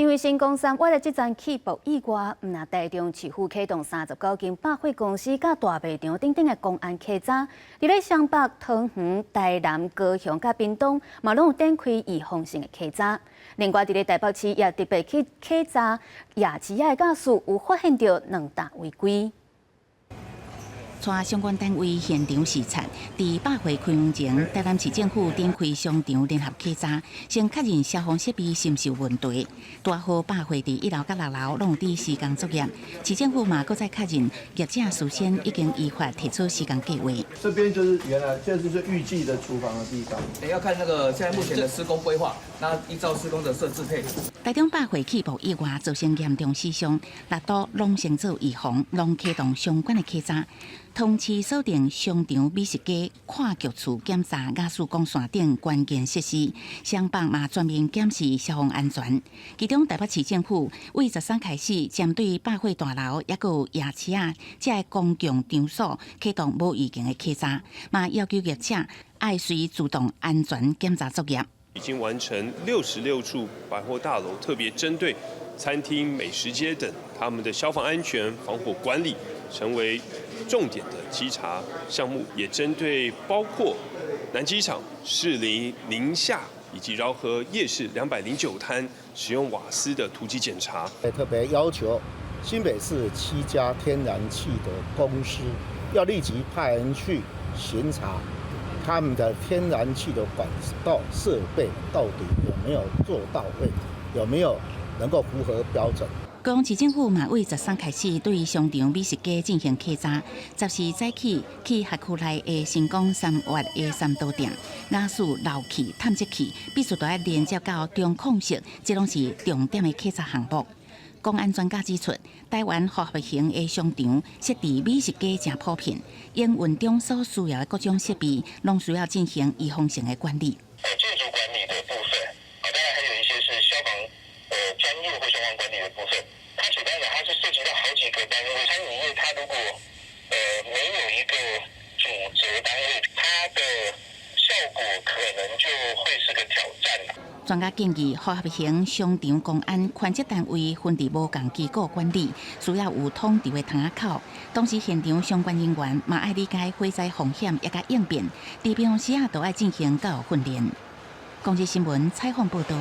因为新光三为了这站起步意外，唔那台中市府启动39间百货公司、甲大卖场等等的公安客栈。伫咧湘北、桃园、台南、高雄、甲屏东，嘛拢有展开预防性的客栈。另外，伫咧台北市也特别去客栈夜市的假事，有发现到2大违规。 带相关单位现场视察，伫百货开门前，台南市政府展开商场联合稽查，先确认消防设备是毋是有问题。大号百货伫1楼甲6楼拢有伫施工作业，市政府嘛，搁再确认业者事先已经依法提出施工计划。这边就是原来，这就是预计的厨房的地方。要看那个现在目前的施工规划，那依照施工的设置配合。台中百货起步意外造成严重死伤，6都拢先做预防，拢启动相关的稽查。 同时锁定商场、美食街、看局处检查雅士光线等关键设施，双方嘛全面检视消防安全。其中台北市政府为13开始，针对百货大楼也有夜市啊，这个公共场所启动无预警的稽查，嘛要求业者爱随自动安全检查作业。已经完成66处百货大楼，特别针对餐厅、美食街等他们的消防安全、防火管理，成为 重点的稽查项目，也针对包括南机场、士林、宁夏以及饶河夜市209摊使用瓦斯的突击检查。特别要求新北市7家天然气的公司要立即派人去巡查他们的天然气的管道设备到底有没有做到位，有没有能够符合标准。 高雄市政府嘛为13开始对商场、美食街进行稽查，14早起去辖区内的新光3月的3都店、雅士、楼气、探测器，必须都要连接到中控室，这拢是重点的稽查项目。公安专家指出，台湾复合型的商场设置美食街正普遍，营运中所需要的各种设备，拢需要进行预防性的管理。建筑管理的部分，当然还有一些是消防专业或消防管理的部分。它简单讲，它是涉及到好几个单位。餐饮业它如果没有一个主责单位，它的效果可能就会是个挑战了。 专家建议，复合型商场公安宽职单位分伫无共机构管理，需要有统筹的窗仔口。同时，现场相关人员嘛爱理解火灾风险，也甲应变，伫平常时都爱进行教育训练。公视新闻采访报道。